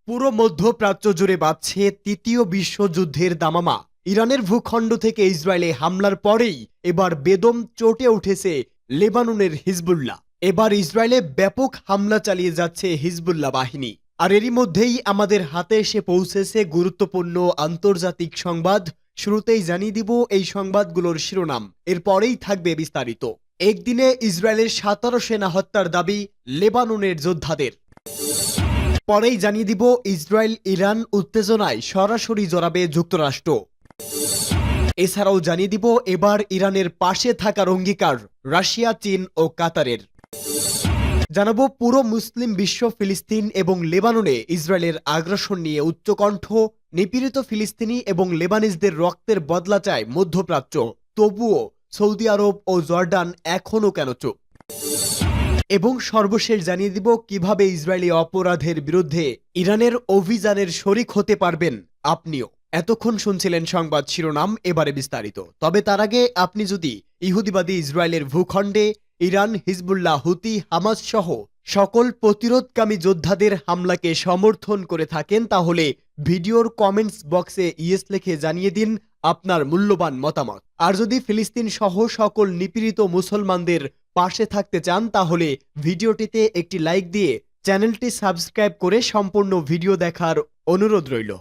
পুরো মধ্যপ্রাচ্য জুড়ে বাজছে তৃতীয় বিশ্বযুদ্ধের দামামা। ইরানের ভূখণ্ড থেকে ইসরায়েলে হামলার পরেই এবার বেদম চটে উঠেছে লেবাননের হিজবুল্লাহ। এবার ইসরায়েলে ব্যাপক হামলা চালিয়ে যাচ্ছে হিজবুল্লাহ বাহিনী। আর এরই মধ্যেই আমাদের হাতে এসে পৌঁছেছে গুরুত্বপূর্ণ আন্তর্জাতিক সংবাদ। শুরুতেই জানিয়ে দিব এই সংবাদগুলোর শিরোনাম, এরপরেই থাকবে বিস্তারিত। একদিনে ইসরায়েলের 17 সেনা হত্যার দাবি লেবাননের যোদ্ধাদের। পরেই জানিয়ে দিব ইসরায়েল ইরান উত্তেজনায় সরাসরি জড়াবে যুক্তরাষ্ট্র। এছাড়াও জানিয়ে দিব এবার ইরানের পাশে থাকার অঙ্গীকার রাশিয়া, চীন ও কাতারের। জানাবো পুরো মুসলিম বিশ্ব ফিলিস্তিন এবং লেবাননে ইসরায়েলের আগ্রাসন নিয়ে উচ্চকণ্ঠ। নিপীড়িত ফিলিস্তিনি এবং লেবানিজদের রক্তের বদলা চায় মধ্যপ্রাচ্য, তবুও সৌদি আরব ও জর্ডান এখনও কেন চুপ। এবং সর্বশেষ জানিয়ে দিব কিভাবে ইসরায়েলি অপরাধের বিরুদ্ধে ইরানের অভিযানের শরিক হতে পারবেন আপনিও। এতক্ষণ শুনছিলেন সংবাদ শিরোনাম, এবারে বিস্তারিত। তবে তার আগে আপনি যদি ইহুদিবাদী ইসরায়েলের ভূখণ্ডে ইরান, হিজবুল্লাহ, হুতি, হামাস সহ সকল প্রতিরোধকামী যোদ্ধাদের হামলাকে সমর্থন করে থাকেন, তাহলে ভিডিওর কমেন্টস বক্সে ইয়েস লিখে জানিয়ে দিন আপনার মূল্যবান মতামত। আর যদি ফিলিস্তিন সহ সকল নিপীড়িত মুসলমানদের পাশে থাকতে চান, তাহলে ভিডিওটিতে একটি লাইক দিয়ে চ্যানেলটি সাবস্ক্রাইব করে সম্পূর্ণ ভিডিও দেখার অনুরোধ রইল।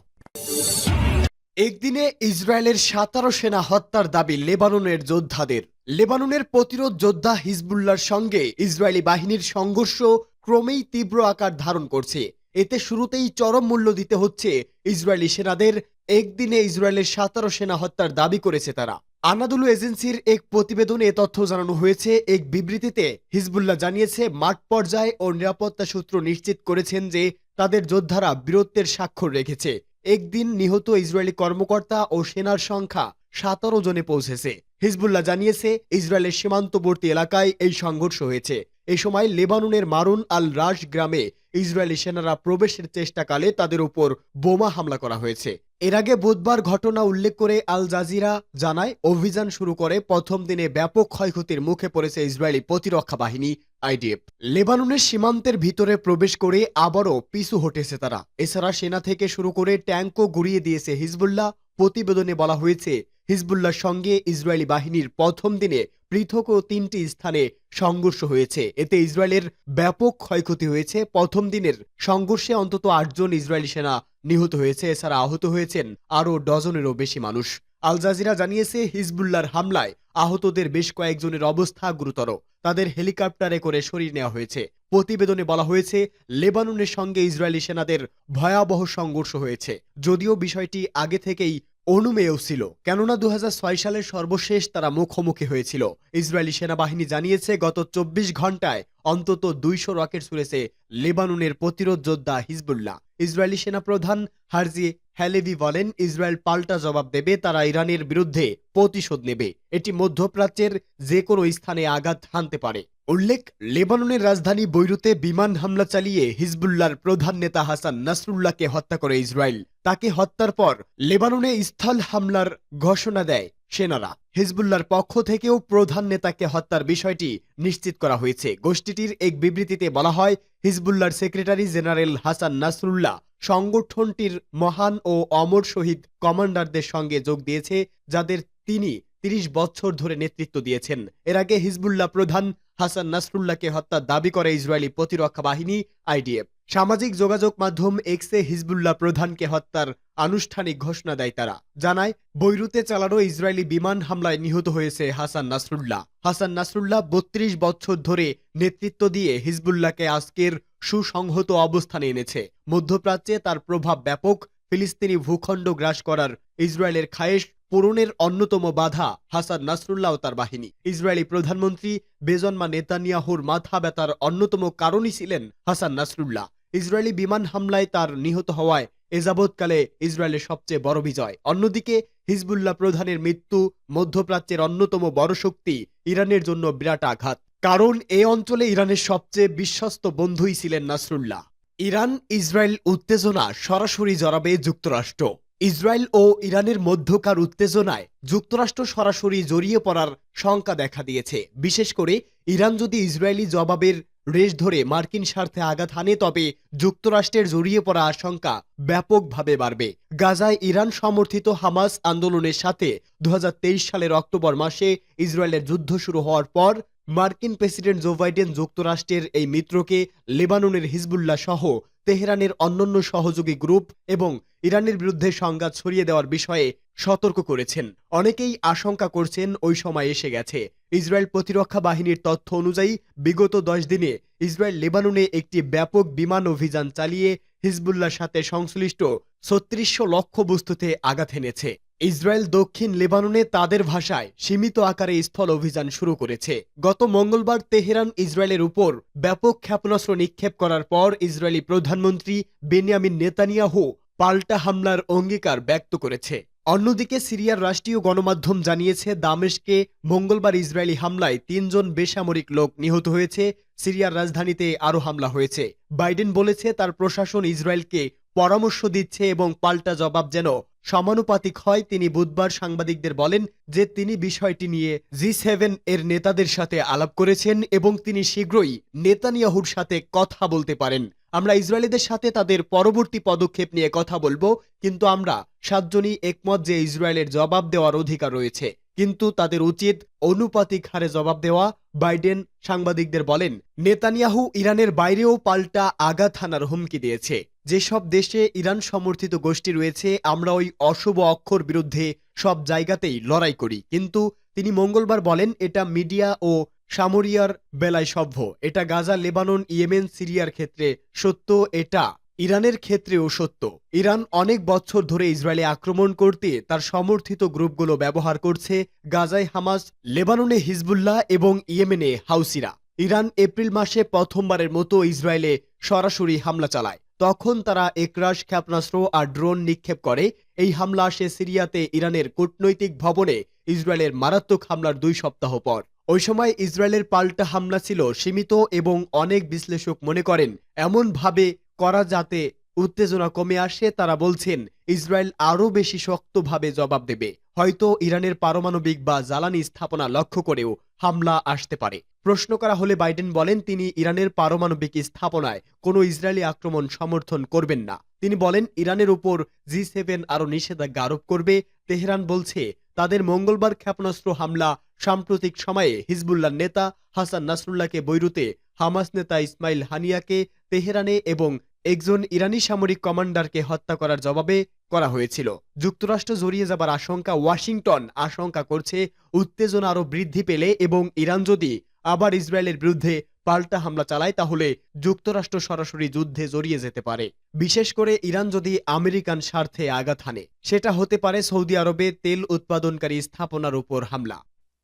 একদিনে ইসরায়েলের 17 সেনা হত্যার দাবি লেবাননের যোদ্ধাদের। লেবাননের প্রতিরোধ যোদ্ধা হিজবুল্লাহর সঙ্গে ইসরায়েলি বাহিনীর সংঘর্ষ ক্রমেই তীব্র আকার ধারণ করছে। এতে শুরুতেই চরম মূল্য দিতে হচ্ছে ইসরায়েলি সেনাদের। একদিনে ইসরায়েলের 17 সেনা হত্যার দাবি করেছে তারা। আনাদুলু এজেন্সির এক প্রতিবেদনে এ তথ্য জানানো হয়েছে। এক বিবৃতিতে হিজবুল্লাহ জানিয়েছে, মাঠ পর্যায়ে ও নিরাপত্তা সূত্র নিশ্চিত করেছেন যে তাদের যোদ্ধারা বীরত্বের স্বাক্ষর রেখেছে। একদিন নিহত ইসরায়েলি কর্মকর্তা ও সেনার সংখ্যা 17 জনে পৌঁছেছে। হিজবুল্লাহ জানিয়েছে, ইসরায়েলের সীমান্তবর্তী এলাকায় এই সংঘর্ষ হয়েছে। এই সময় লেবাননের মারুন আল রাশ গ্রামে ইসরায়েলি সেনারা প্রবেশের চেষ্টাকালে তাদের উপর বোমা হামলা করা হয়েছে। এর আগে বুধবার ঘটনা উল্লেখ করে আল জাজিরা জানায়, অভিযান শুরু করে প্রথম দিনে ব্যাপক ক্ষয়ক্ষতির মুখে পড়েছে ইসরায়েলি প্রতিরক্ষা বাহিনী আইডিএফ। লেবাননের সীমান্তের ভিতরে প্রবেশ করে আবারও পিছু হটেছে তারা। এছাড়া সেনা থেকে শুরু করে ট্যাঙ্কও গুড়িয়ে দিয়েছে হিজবুল্লাহ। প্রতিবেদনে বলা হয়েছে, হিজবুল্লাহর সঙ্গে ইসরায়েলি বাহিনীর প্রথম দিনে পৃথক ও 3টি স্থানে সংঘর্ষ হয়েছে। এতে ইসরায়েলের ব্যাপক ক্ষয়ক্ষতি হয়েছে। প্রথম দিনের সংঘর্ষে অন্তত 8 জন ইসরায়েলি সেনা নিহত হয়েছে। এছাড়া আহত হয়েছেন আরও ডজনেরও বেশি মানুষ। আল জাজিরা জানিয়েছে, হিজবুল্লাহর হামলায় আহতদের বেশ কয়েকজনের অবস্থা গুরুতর। তাদের হেলিকপ্টারে করে সরিয়ে নেওয়া হয়েছে। প্রতিবেদনে বলা হয়েছে, লেবাননের সঙ্গে ইসরায়েলি সেনাদের ভয়াবহ সংঘর্ষ হয়েছে, যদিও বিষয়টি আগে থেকেই অনুমেয় ছিল, কেননা 2006 সালের সর্বশেষ তারা মুখোমুখি হয়েছিল। ইসরায়েলি সেনাবাহিনী জানিয়েছে, গত 24 ঘন্টায় অন্তত 200 রকেট ছুড়েছে লেবাননের প্রতিরোধ যোদ্ধা হিজবুল্লাহ। ইসরায়েলি সেনাপ্রধান হারজি হ্যালেভি বলেন, ইসরায়েল পাল্টা জবাব দেবে, তারা ইরানের বিরুদ্ধে প্রতিশোধ নেবে। এটি মধ্যপ্রাচ্যের যে কোনো স্থানে আঘাত হানতে পারে। উল্লেখ, লেবাননের রাজধানী বৈরুতে বিমান হামলা চালিয়ে হিজবুল্লাহর প্রধান নেতা হাসান নাসরুল্লাহকে হত্যা করে ইসরায়েল। তাকে হত্যার পর লেবাননে স্থল হামলার ঘোষণা দেয় সেনারা। হিজবুল্লাহর পক্ষ থেকেও প্রধান নেতাকে হত্যার বিষয়টি নিশ্চিত করা হয়েছে। গোষ্ঠীটির এক বিবৃতিতে বলা হয়, হিজবুল্লাহর সেক্রেটারি জেনারেল হাসান নাসরুল্লাহ সংগঠনটির মহান ও অমর শহীদ কমান্ডারদের সঙ্গে যোগ দিয়েছে, যাদের তিনি 30 বছর ধরে নেতৃত্ব দিয়েছেন। এর আগে হিজবুল্লাহ প্রধান হাসান নাসরুল্লাহকে হত্যার দাবি করে ইসরায়েলি প্রতিরক্ষা বাহিনী আইডিএফ। সামাজিক যোগাযোগ মাধ্যম এক্সে হিজবুল্লাহ প্রধানকে হত্যার আনুষ্ঠানিক ঘোষণা দেয় তারা। জানায়, বৈরুতে চালানো ইসরায়েলি বিমান হামলায় নিহত হয়েছে হাসান নাসরুল্লাহ। হাসান নাসরুল্লাহ 32 বছর ধরে নেতৃত্ব দিয়ে হিজবুল্লাহকে আজকের সুসংহত অবস্থানে এনেছে। মধ্যপ্রাচ্যে তার প্রভাব ব্যাপক। ফিলিস্তিনি ভূখণ্ড গ্রাস করার ইসরায়েলের খায়েশ পূরণের অন্যতম বাধা হাসান নাসরুল্লাহ ও তার বাহিনী। ইসরায়েলি প্রধানমন্ত্রী বেজন্মা নেতানিয়াহুর মাথা ব্যথার অন্যতম কারণই ছিলেন হাসান নাসরুল্লাহ। ইসরায়েলি বিমান হামলায় তার নিহত হওয়ায় এযাবৎকালে ইসরায়েলের সবচেয়ে বড় বিজয়। অন্যদিকে হিজবুল্লাহ প্রধানের মৃত্যু মধ্যপ্রাচ্যের অন্যতম বড় শক্তি ইরানের জন্য বিরাট আঘাত, কারণ এই অঞ্চলে ইরানের সবচেয়ে বিশ্বস্ত বন্ধুই ছিলেন নাসরুল্লাহ। ইরান ইসরায়েল উত্তেজনা সরাসরি জড়াবে যুক্তরাষ্ট্র। ইসরায়েল ও ইরানের মধ্যকার উত্তেজনায় যুক্তরাষ্ট্র সরাসরি জড়িয়ে পড়ার শঙ্কা দেখা দিয়েছে। বিশেষ করে ইরান যদি ইসরায়েলি জবাবের রেশ ধরে মার্কিন স্বার্থে আঘাত হানে, তবে যুক্তরাষ্ট্রের জড়িয়ে পড়া আশঙ্কা ব্যাপকভাবে বাড়বে। গাজায় ইরান সমর্থিত হামাস আন্দোলনের সাথে 2023 সালের অক্টোবর মাসে ইসরায়েলের যুদ্ধ শুরু হওয়ার পর মার্কিন প্রেসিডেন্ট জো বাইডেন যুক্তরাষ্ট্রের এই মিত্রকে লেবাননের হিজবুল্লাহ সহ তেহরানের অন্যান্য সহযোগী গ্রুপ এবং ইরানের বিরুদ্ধে সংঘাত ছড়িয়ে দেওয়ার বিষয়ে সতর্ক করেছেন। অনেকেই আশঙ্কা করছেন ওই সময় এসে গেছে। ইসরায়েল প্রতিরক্ষা বাহিনীর তথ্য অনুযায়ী বিগত 10 দিনে ইসরায়েল লেবাননে একটি ব্যাপক বিমান অভিযান চালিয়ে হিজবুল্লাহর সাথে সংশ্লিষ্ট 3600 লক্ষ্যবস্তুতে আঘাত এনেছে। ইসরায়েল দক্ষিণ লেবাননে তাদের ভাষায় সীমিত আকারে স্থল অভিযান শুরু করেছে। গত মঙ্গলবার তেহরান ইসরায়েলের উপর ব্যাপক ক্ষেপণাস্ত্র নিক্ষেপ করার পর ইসরায়েলি প্রধানমন্ত্রী বেনিয়ামিন নেতানিয়াহু পাল্টা হামলার অঙ্গীকার ব্যক্ত করেছে। অন্যদিকে সিরিয়ার রাষ্ট্রীয় গণমাধ্যম জানিয়েছে দামেস্কে মঙ্গলবার ইসরায়েলি হামলায় 3 জন বেসামরিক লোক নিহত হয়েছে। সিরিয়ার রাজধানীতে আরও হামলা হয়েছে। বাইডেন বলেছে তার প্রশাসন ইসরায়েলকে পরামর্শ দিচ্ছে এবং পাল্টা জবাব যেন সমানুপাতিক হয়। তিনি বুধবার সাংবাদিকদের বলেন যে তিনি বিষয়টি নিয়ে G7 এর নেতাদের সাথে আলাপ করেছেন এবং তিনি শীঘ্রই নেতানিয়াহুর সাথে কথা বলতে পারেন। আমরা ইসরায়েলিদের সাথে তাদের পরবর্তী পদক্ষেপ নিয়ে কথা বলবো, কিন্তু আমরা 7 জনই একমত যে ইসরায়েলের জবাব দেওয়ার অধিকার রয়েছে, কিন্তু তাদের উচিত অনুপাতিক হারে জবাব দেওয়া। বাইডেন সাংবাদিকদের বলেন নেতানিয়াহু ইরানের বাইরেও পাল্টা আঘাত হানার হুমকি দিয়েছে। যেসব দেশে ইরান সমর্থিত গোষ্ঠী রয়েছে আমরা ওই অশুভ অক্ষর বিরুদ্ধে সব জায়গাতেই লড়াই করি, কিন্তু তিনি মঙ্গলবার বলেন এটা মিডিয়া ও সামরিয়ার বেলায় সভ্য। এটা গাজা, লেবানন, ইয়েমেন, সিরিয়ার ক্ষেত্রে সত্য, এটা ইরানের ক্ষেত্রেও সত্য। ইরান অনেক বছর ধরে ইসরায়েলে আক্রমণ করতে তার সমর্থিত গ্রুপগুলো ব্যবহার করছে। গাজায় হামাস, লেবাননে হিজবুল্লাহ এবং ইয়েমেনে হাউসিরা। ইরান এপ্রিল মাসে প্রথমবারের মতো ইসরায়েলে সরাসরি হামলা চালায়। তখন তারা একরাশ ক্ষেপণাস্ত্র আর ড্রোন নিক্ষেপ করে। এই হামলা আসে সিরিয়াতে ইরানের কূটনৈতিক ভবনে ইসরায়েলের মারাত্মক হামলার 2 সপ্তাহ পর। ওই সময় ইসরায়েলের পাল্টা হামলা ছিল সীমিত এবং অনেক বিশ্লেষক মনে করেন এমনভাবে করা যাতে উত্তেজনা কমে আসে। তারা বলছেন ইসরায়েল আরও বেশি শক্তভাবে জবাব দেবে। হয়তো ইরানের পারমাণবিক বা জ্বালানি স্থাপনা লক্ষ্য করেও হামলা আসতে পারে। প্রশ্ন করা হলে বাইডেন বলেন তিনি ইরানের পারমাণবিক স্থাপনায় কোনো ইসরায়েলি আক্রমণ সমর্থন করবেন না। তিনি বলেন ইরানের উপর G7 আরও নিষেধাজ্ঞা আরোপ করবে। তেহরান বলছে তাদের মঙ্গলবার ক্ষেপণাস্ত্র হামলা সাম্প্রতিক সময়ে হিজবুল্লাহ নেতা হাসান নাসরুল্লাহকে বৈরুতে, হামাস নেতা ইসমাইল হানিয়াকে তেহরানে এবং একজন ইরানি সামরিক কমান্ডারকে হত্যা করার জবাবে করা হয়েছিল। যুক্তরাষ্ট্র জড়িয়ে যাবার আশঙ্কা। ওয়াশিংটন আশঙ্কা করছে উত্তেজনা আরও বৃদ্ধি পেলে এবং ইরান যদি আবার ইসরায়েলের বিরুদ্ধে পাল্টা হামলা চালায় তাহলে যুক্তরাষ্ট্র সরাসরি যুদ্ধে জড়িয়ে যেতে পারে। বিশেষ করে ইরান যদি আমেরিকান স্বার্থে আঘাত হানে, সেটা হতে পারে সৌদি আরবে তেল উৎপাদনকারী স্থাপনার উপর হামলা।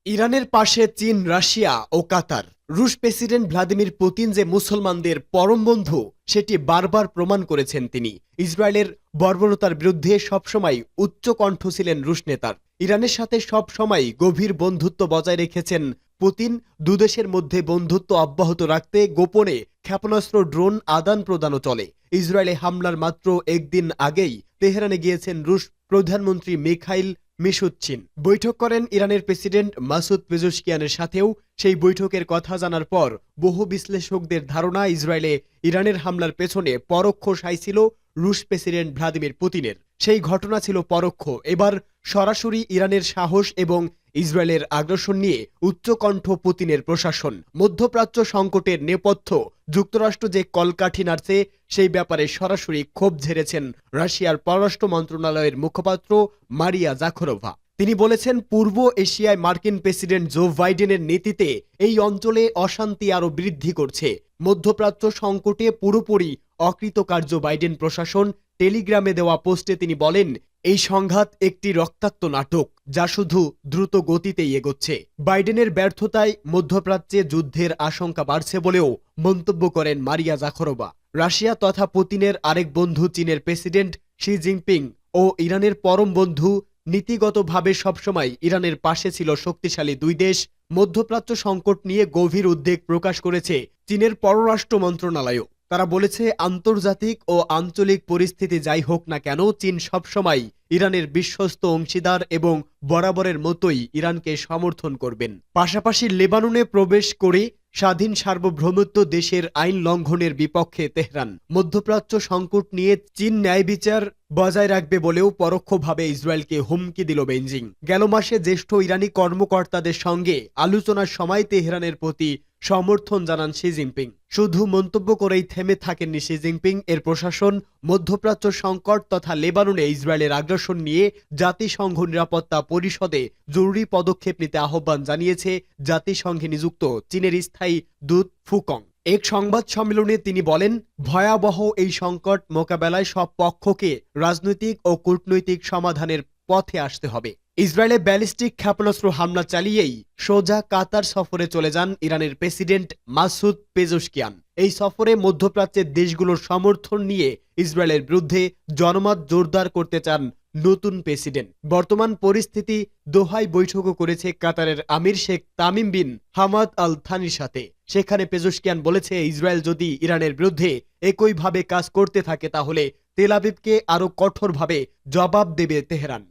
ইরানের পাশে চীন, রাশিয়া ও কাতার। রুশ প্রেসিডেন্ট ভ্লাদিমির পুতিন যে মুসলমানদের পরম বন্ধু সেটি বারবার প্রমাণ করেছেন তিনি। ইসরায়েলের বর্বরতার বিরুদ্ধে সবসময় উচ্চকণ্ঠ ছিলেন রুশ নেতার। ইরানের সাথে সবসময় গভীর বন্ধুত্ব বজায় রেখেছেন পুতিন। দুদেশের মধ্যে বন্ধুত্ব অব্যাহত রাখতে গোপনে ক্ষেপণাস্ত্র, ড্রোন আদান প্রদানও চলে। ইসরায়েলে হামলার মাত্র একদিন আগেই তেহরানে গিয়েছেন রুশ প্রধানমন্ত্রী মিখাইল মিশুতচিন। বৈঠক করেন ইরানের প্রেসিডেন্ট মাসুদ পেজেশকিয়ানের সাথেও। সেই বৈঠকের কথা জানার পর বহু বিশ্লেষকদের ধারণা ইসরায়েলে ইরানের হামলার পেছনে পরোক্ষ সাই ছিল রুশ প্রেসিডেন্ট ভ্লাদিমির পুতিনের। সেই ঘটনা ছিল পরোক্ষ। এবার সরাসরি ইরানের সাহস এবং ইসরায়েলের আগ্রাসন নিয়ে উচ্চকণ্ঠ পুতিনের প্রশাসন। মধ্যপ্রাচ্য সংকটের নেপথ্য যুক্তরাষ্ট্র যে কলকাঠি নাড়ছে সেই ব্যাপারে সরাসরি ক্ষোভ ঝেড়েছেন রাশিয়ার পররাষ্ট্র মন্ত্রণালয়ের মুখপাত্র মারিয়া জাখরোভা। তিনি বলেছেন পূর্ব এশিয়ায় মার্কিন প্রেসিডেন্ট জো বাইডেনের নীতিতে এই অঞ্চলে অশান্তি আরও বৃদ্ধি করছে। মধ্যপ্রাচ্য সংকটে পুরোপুরি অকৃতকার্য বাইডেন প্রশাসন। টেলিগ্রামে দেওয়া পোস্টে তিনি বলেন এই সংঘাত একটি রক্তাক্ত নাটক যা শুধু দ্রুত গতিতেই এগোচ্ছে। বাইডেনের ব্যর্থতায় মধ্যপ্রাচ্যে যুদ্ধের আশঙ্কা বাড়ছে বলেও মন্তব্য করেন মারিয়া জাখরোভা। রাশিয়া তথা পুতিনের আরেক বন্ধু চীনের প্রেসিডেন্ট শি জিনপিং ও ইরানের পরম বন্ধু নীতিগতভাবে সবসময় ইরানের পাশে ছিল শক্তিশালী 2 দেশ। মধ্যপ্রাচ্য সংকট নিয়ে গভীর উদ্বেগ প্রকাশ করেছে চীনের পররাষ্ট্র মন্ত্রণালয়ও। তারা বলেছে আন্তর্জাতিক ও আঞ্চলিক পরিস্থিতি যাই হোক না কেন চীন সবসময় ইরানের বিশ্বস্ত অংশীদার এবং বরাবরের মতোই ইরানকে সমর্থন করবেন। পাশাপাশি লেবাননে প্রবেশ করে স্বাধীন সার্বভৌমত্ব দেশের আইন লঙ্ঘনের বিপক্ষে তেহরান। মধ্যপ্রাচ্য সংকট নিয়ে চীন ন্যায় বিচার বজায় রাখবে বলেও পরোক্ষভাবে ইসরায়েলকে হুমকি দিল বেইজিং। গেল মাসে জ্যেষ্ঠ ইরানি কর্মকর্তাদের সঙ্গে আলোচনার সময় তেহরানের প্রতি সমর্থন জানান শি জিনপিং। শুধু মন্তব্য করেই থেমে থাকেননি শি জিনপিং। এর প্রশাসন মধ্যপ্রাচ্য সংকট তথা লেবাননে ইসরায়েলের আগ্রাসন নিয়ে জাতিসংঘ নিরাপত্তা পরিষদে জরুরি পদক্ষেপ নিতে আহ্বান জানিয়েছে জাতিসংঘে নিযুক্ত চীনের স্থায়ী দূত ফুকং। এক সংবাদ সম্মেলনে তিনি বলেন, ভয়াবহ এই সংকট মোকাবেলায় সব পক্ষকে রাজনৈতিক ও কূটনৈতিক সমাধানের পথে আসতে হবে। ইসরায়েলে ব্যালিস্টিক ক্ষেপণাস্ত্র হামলা চালিয়েই সোজা কাতার সফরে চলে যান ইরানের প্রেসিডেন্ট মাসুদ পেজেশকিয়ান। এই সফরে মধ্যপ্রাচ্যের দেশগুলোর সমর্থন নিয়ে ইসরায়েলের বিরুদ্ধে জনমত জোরদার করতে চান নতুন প্রেসিডেন্ট। বর্তমান পরিস্থিতি দোহায় বৈঠকও করেছে কাতারের আমির Sheikh Tamim bin Hamad Al থানির সাথে। সেখানে পেজেশকিয়ান বলেছে, ইসরায়েল যদি ইরানের বিরুদ্ধে একইভাবে কাজ করতে থাকে তাহলে তেল আবিবকে আরও কঠোরভাবে জবাব দেবে তেহরান।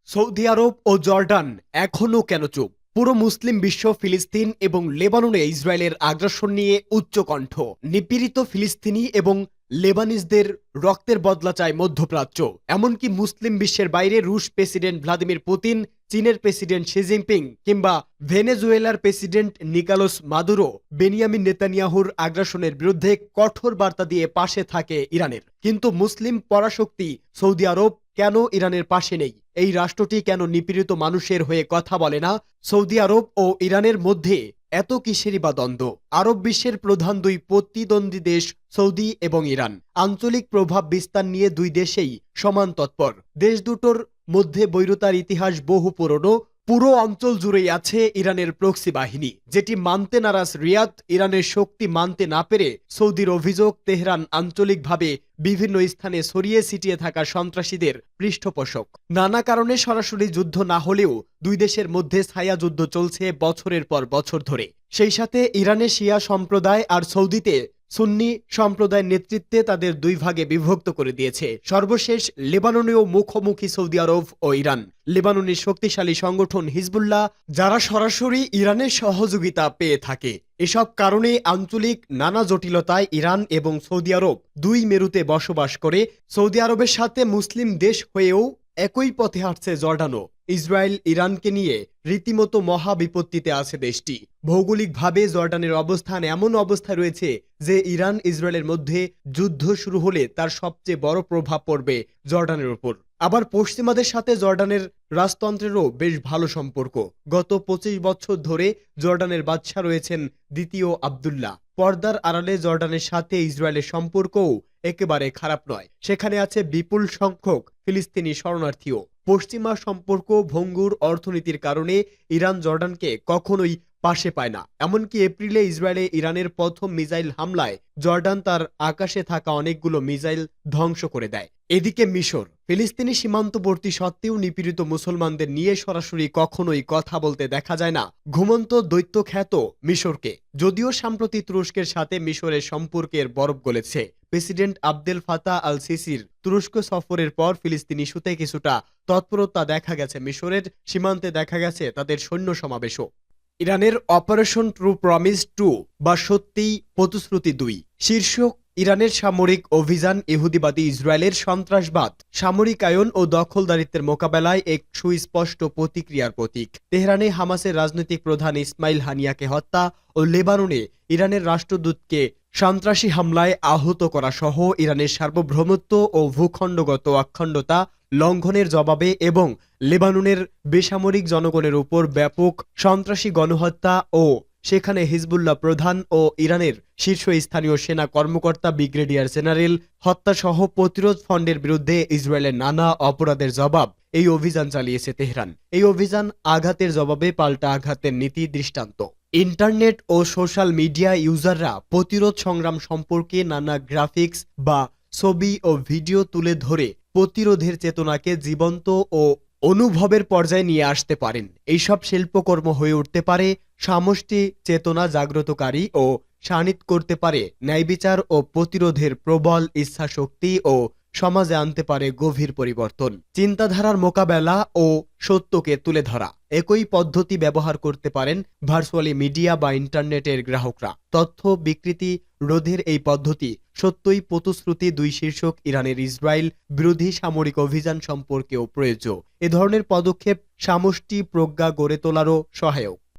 সৌদি আরব ও জর্ডান এখনও কেন চুপ? পুরো মুসলিম বিশ্ব ফিলিস্তিন এবং লেবাননে ইসরায়েলের আগ্রাসন নিয়ে উচ্চকণ্ঠ। নিপীড়িত ফিলিস্তিনি এবং লেবানিজদের রক্তের বদলা চায় মধ্যপ্রাচ্য। এমনকি মুসলিম বিশ্বের বাইরে রুশ প্রেসিডেন্ট ভ্লাদিমির পুতিন, চীনের প্রেসিডেন্ট শি জিনপিং কিংবা ভেনেজুয়েলার প্রেসিডেন্ট নিকোলাস মাদুরো বেনিয়ামিন নেতানিয়াহুর আগ্রাসনের বিরুদ্ধে কঠোর বার্তা দিয়ে পাশে থাকে ইরানের। কিন্তু মুসলিম পরাশক্তি সৌদি আরব কেন ইরানের পাশে নেই? এই রাষ্ট্রটি কেন নিপীড়িত মানুষের হয়ে কথা বলে না? সৌদি আরব ও ইরানের মধ্যে এত কিসেরই বা দ্বন্দ্ব? আরব বিশ্বের প্রধান দুই প্রতিদ্বন্দ্বী দেশ সৌদি এবং ইরান। আঞ্চলিক প্রভাব বিস্তার নিয়ে দুই দেশেই সমান তৎপর। দেশ দুটোর মধ্যে বৈরতার ইতিহাস বহু পুরনো। পুরো অঞ্চল জুড়েই আছে ইরানের প্রক্সি বাহিনী, যেটি মানতে নারাজ রিয়াদ। ইরানের শক্তি মানতে না পেরে সৌদির অভিযোগ, তেহরান আঞ্চলিকভাবে বিভিন্ন স্থানে ছড়িয়ে ছিটিয়ে থাকা সন্ত্রাসীদের পৃষ্ঠপোষক। নানা কারণে সরাসরি যুদ্ধ না হলেও দুই দেশের মধ্যে ছায়া যুদ্ধ চলছে বছরের পর বছর ধরে। সেই সাথে ইরানে শিয়া সম্প্রদায় আর সৌদিতে সুন্নি সম্প্রদায়ের নেতৃত্বে তাদের দুই ভাগে বিভক্ত করে দিয়েছে। সর্বশেষ লেবাননেও মুখোমুখি সৌদি আরব ও ইরান। লেবাননের শক্তিশালী সংগঠন হিজবুল্লাহ, যারা সরাসরি ইরানের সহযোগিতা পেয়ে থাকে। এসব কারণে আঞ্চলিক নানা জটিলতায় ইরান এবং সৌদি আরব দুই মেরুতে বসবাস করে। সৌদি আরবের সাথে মুসলিম দেশ হয়েও একই পথে হাঁটছে জর্ডানও। ইসরায়েল ইরানকে নিয়ে রীতিমতো মহা বিপত্তিতে আছে দেশটি। ভৌগোলিকভাবে জর্ডানের অবস্থান এমন অবস্থায় রয়েছে যে ইরান ইসরায়েলের মধ্যে যুদ্ধ শুরু হলে তার সবচেয়ে বড় প্রভাব পড়বে জর্ডানের উপর। আবার পশ্চিমাদের সাথে জর্ডানের রাজতন্ত্রেরও বেশ ভালো সম্পর্ক। গত 25 বছর ধরে জর্ডানের বাদশা রয়েছেন দ্বিতীয় আবদুল্লাহ। পর্দার আড়ালে জর্ডানের সাথে ইসরায়েলের সম্পর্কও একেবারে খারাপ নয়। সেখানে আছে বিপুল সংখ্যক ফিলিস্তিনি শরণার্থীও। পশ্চিমা সম্পর্ক ভঙ্গুর অর্থনীতির কারণে ইরান জর্ডানকে কখনোই পাশে পায় না। এমনকি এপ্রিলে ইসরায়েলে ইরানের প্রথম মিসাইল হামলায় জর্ডান তার আকাশে থাকা অনেকগুলো মিসাইল ধ্বংস করে দেয়। এদিকে মিশর ফিলিস্তিনি সীমান্তবর্তী সত্ত্বেও নিপীড়িত মুসলমানদের নিয়ে সরাসরি কখনোই কথা বলতে দেখা যায় না ঘুমন্ত দৈত্য খ্যাত মিশরকে। যদিও সাম্প্রতি তুরস্কের সাথে মিশরের সম্পর্কের বরফ গলেছে। প্রেসিডেন্ট আবদেল ফাতাহ আল সিসির তুরস্ক সফরের পর ফিলিস্তিনি ইস্যুতে কিছুটা তৎপরতা দেখা গেছে। মিশরের সীমান্তে দেখা গেছে তাদের সৈন্য সমাবেশও। ইরানের অপারেশন ট্রু প্রমিস 2 বা সত্যিই প্রতিশ্রুতি 2 শীর্ষক ইরানের সামরিক অভিযান ইহুদিবাদী ইসরায়েলের সন্ত্রাসবাদ, সামরিকায়ন ও দখলদারিত্বের মোকাবেলায় এক সুস্পষ্ট প্রতিক্রিয়ার প্রতীক। তেহরানে হামাসের রাজনৈতিক প্রধান ইসমাইল হানিয়াকে হত্যা ও লেবাননে ইরানের রাষ্ট্রদূতকে সন্ত্রাসী হামলায় আহত করা সহ ইরানের সার্বভৌমত্ব ও ভূখণ্ডগত অখণ্ডতা লঙ্ঘনের জবাবে এবং লেবাননের বেসামরিক জনগণের উপর ব্যাপক সন্ত্রাসী গণহত্যা ও সেখানে হিজবুল্লাহ প্রধান ও ইরানের শীর্ষস্থানীয় সেনা কর্মকর্তা ব্রিগেডিয়ার জেনারেল হত্যাসহ প্রতিরোধ ফ্রন্টের বিরুদ্ধে ইসরায়েলের নানা অপরাধের জবাব এই অভিযান চালিয়েছে তেহরান। এই অভিযান আঘাতের জবাবে পাল্টা আঘাতের নীতি দৃষ্টান্ত। ইন্টারনেট ও সোশ্যাল মিডিয়া ইউজাররা প্রতিরোধ সংগ্রাম সম্পর্কে নানা গ্রাফিক্স বা ছবি ও ভিডিও তুলে ধরে প্রতিরোধের চেতনাকে জীবন্ত ও অনুভবের পর্যায়ে নিয়ে আসতে পারেন। এইসব শিল্পকর্ম হয়ে উঠতে পারে সমষ্টি চেতনা জাগ্রতকারী ও শানিত করতে পারে ন্যায়বিচার ও প্রতিরোধের প্রবল ইচ্ছাশক্তি ও সমাজে আনতে পারে গভীর পরিবর্তন। চিন্তাধারার মোকাবেলা ও সত্যকে তুলে ধরা। একই পদ্ধতি ব্যবহার করতে পারেন ভার্চুয়ালি মিডিয়া বা ইন্টারনেটের গ্রাহকরা। তথ্য বিকৃতি রোধের এই পদ্ধতি সত্যই প্রতিশ্রুতি। দুই শীর্ষক ইরানের ইসরায়েল বিরোধী সামরিক অভিযান সম্পর্কেও প্রয়োজ্য। এ ধরনের পদক্ষেপ সমষ্টি প্রজ্ঞা গড়ে তোলারও সহায়ক।